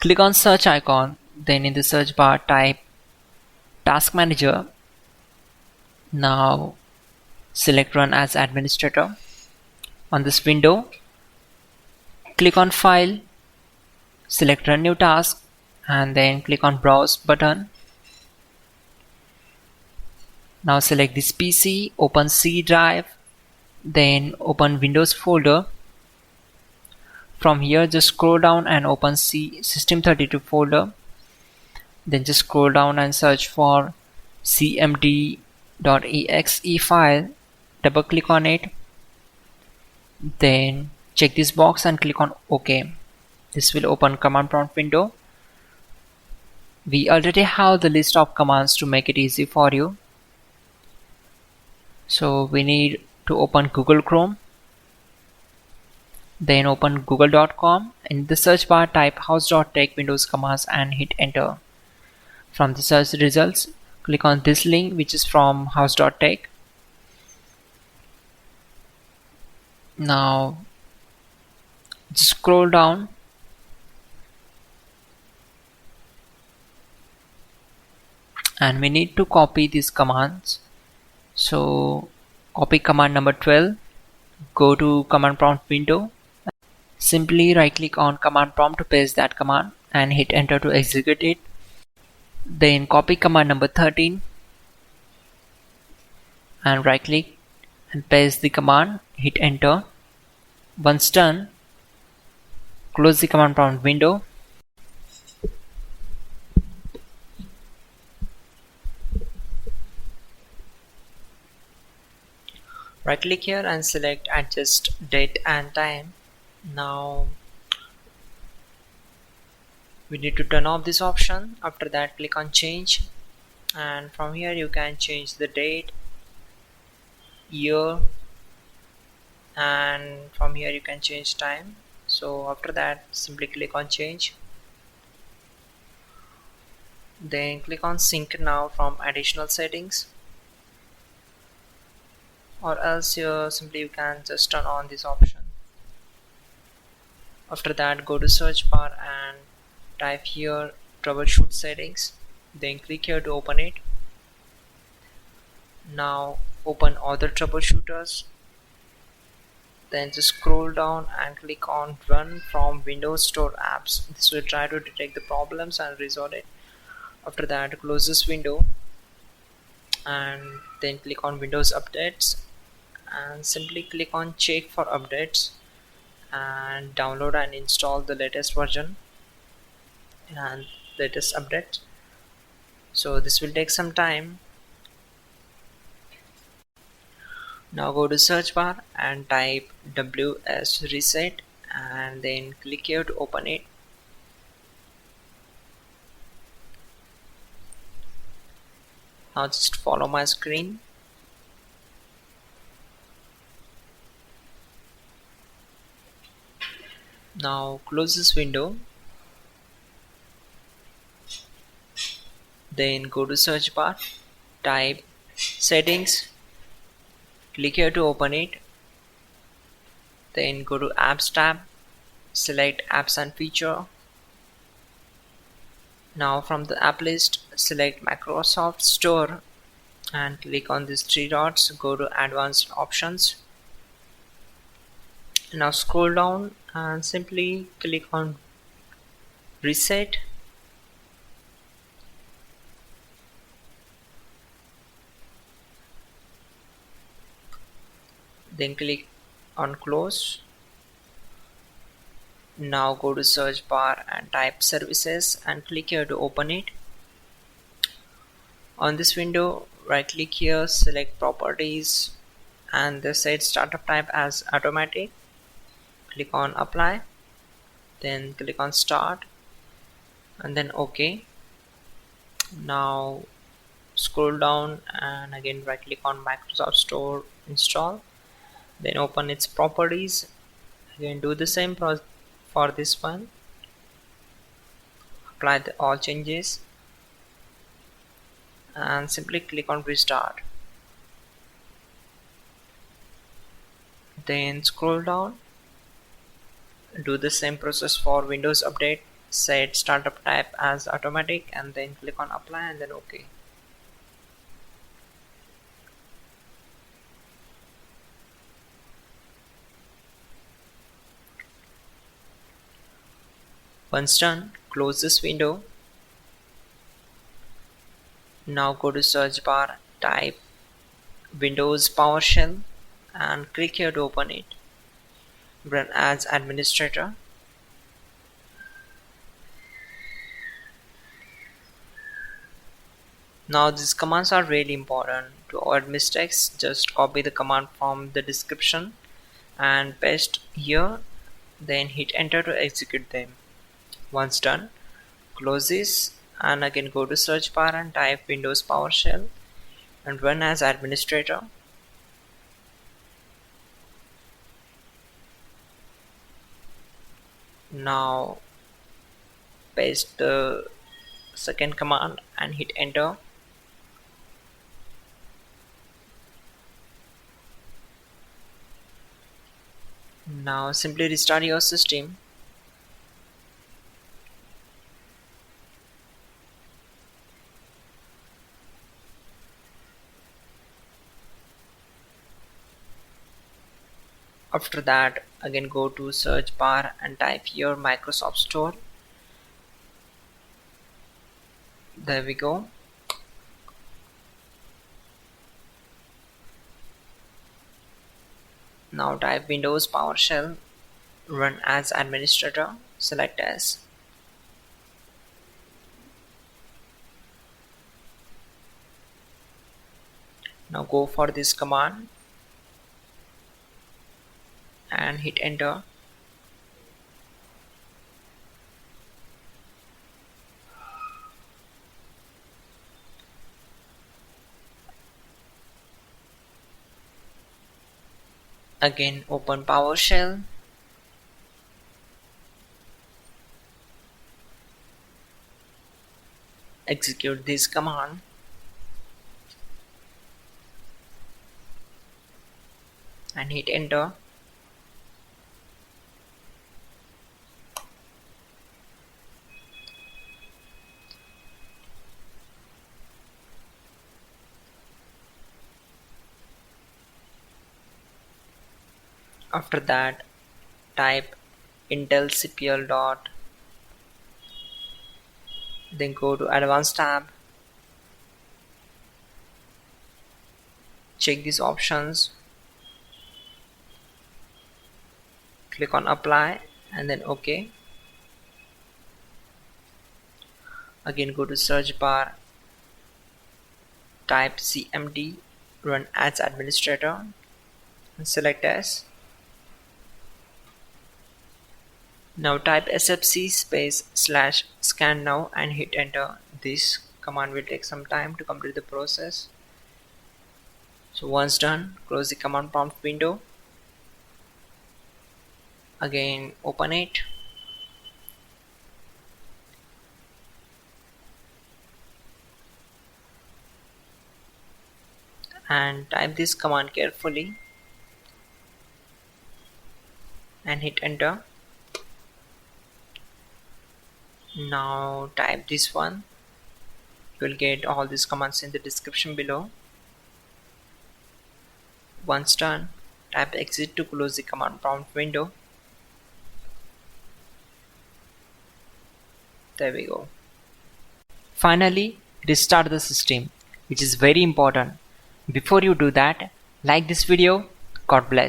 Click on search icon, then in the search bar type Task Manager. Now select Run as Administrator. On this window, click on File, select Run New Task, and then click on Browse button. Now select this PC, open C drive, then open Windows folder. From here just scroll down and open C System32 folder. Then just scroll down and search for cmd.exe file. Double click on it. Then check this box and click on OK. This will open command prompt window. We already have the list of commands to make it easy for you. So we need to open Google Chrome. Then open google.com. In the search bar type hows.tech Windows commands and hit enter. From the search results, click on this link which is from hows.tech. Now just scroll down and we need to copy these commands. So copy command number 12, go to command prompt window. Simply right click on command prompt to paste that command and hit enter to execute it. Then copy command number 13 and right click and paste the command, hit enter. Once done, close the command prompt window. Right click here and select adjust date and time. Now we need to turn off this option. After that click on change, and from here you can change the date, year, and from here you can change time. So after that simply click on change, then click on sync now from additional settings, or else simply you can just turn on this option. After that go to search bar and type here troubleshoot settings, then click here to open it. Now open other troubleshooters, then just scroll down and click on run from WindowsStore apps. This will try to detect the problems and resolve it. After that close this window and then click on Windows updates and simply click on check for updates and download and install the latest version and latest update. So this will take some time. Now go to search bar and type ws reset and then click here to open it. Now just follow my screen. Now close this window, then go to search bar, type settings, click here to open it, then go to apps tab, select apps and feature. Now from the app list select Microsoft Store and click on these three dots, go to advanced options. Now scroll down and simply click on reset. Then click on close. Now go to search bar and type services and click here to open it. On this window right click here, select properties and they set startup type as automatic. Click on apply, then click on start and then OK. Now scroll down and again right click on Microsoft Store install, then open its properties. Again do the same for this one, apply all changes and simply click on restart. Then scroll down, do the same process for Windows Update. set startup type as automatic and then click on apply and then OK. Once done, close this window. Now go to search bar, type Windows PowerShell and click here to open it. Run as administrator. Now these commands are really important. To avoid mistakes, just copy the command from the description and paste here, then hit enter to execute them. Once done, close this and again go to search bar and type Windows PowerShell and run as administrator. Now paste the second command and hit enter. Now simply restart your system. After that, again go to search bar and type here Microsoft Store. There we go. Now type Windows PowerShell, run as administrator, select as. Now go for this command and hit enter. Again open PowerShell. Execute this command. And hit enter. After that, type Intel CPL dot, then go to Advanced tab, check these options, click on apply and then OK. Again go to search bar, type CMD, run as administrator and select as. Now type sfc space / scannow and hit enter. This command will take some time to complete the process. So once done, close the command prompt window. Again open it. And type this command carefully and hit enter. Now type this one. You will get all these commands in the description below. Once done, type exit to close the command prompt window. There we go. Finally, restart the system, which is very important. Before you do that, like this video. God bless.